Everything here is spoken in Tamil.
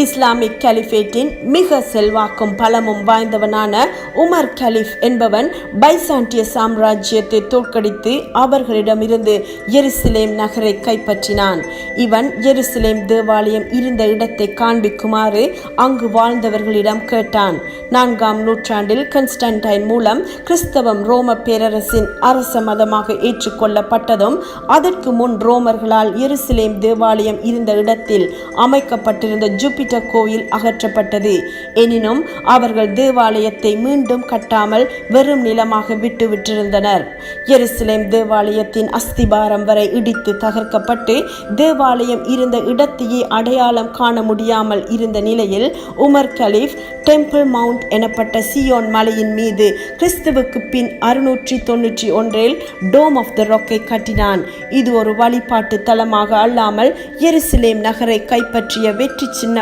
இஸ்லாமிக் கலிஃபேட்டின் மிக செல்வாக்கும் பலமும் வாய்ந்தவனான உமர் கலீஃப் என்பவன் பைசாண்டிய சாம்ராஜ்யத்தை தோற்கடித்து அவர்களிடமிருந்து எருசலேம் நகரை கைப்பற்றினான். இவன் எருசலேம் தேவாலயம் இருந்த இடத்தை காண்பிக்குமாறு அங்கு வாழ்ந்தவர்களிடம் கேட்டான். 4ஆம் நூற்றாண்டில் கான்ஸ்டன்டைன் மூலம் கிறிஸ்தவம் ரோம பேரரசின் அரச மதமாக ஏற்றுக்கொள்ளப்பட்டதும் அதற்கு முன் ரோமர்களால் எருசலேம் தேவாலயம் இருந்த இடத்தில் அமைக்கப்பட்டிருந்த ஜூபிட்டர் கோயில் அகற்றப்பட்டது. எனினும் அவர்கள் தேவாலயத்தை மீண்டும் கட்டாமல் வெறும் நிலமாக விட்டிருந்தனர். எருசலேம் தேவாலயத்தின் அஸ்திபாரம் வரை இடித்து தகர்க்கப்பட்டு தேவாலயம் இருந்த இடத்தையே அடையாளம் காண முடியாமல் இருந்த நிலையில் உமர் கலீஃப் டெம்பிள் மவுண்ட் எனப்பட்ட சியோன் மலையின் மீது கிறிஸ்துவுக்கு பின் 691 டோம் ஆஃப் த ராக்கை கட்டினான். இது ஒரு வழிபாட்டு தலமாக அல்லாமல் எருசலேம் நகரை கைப்பற்றிய வெற்றி சின்ன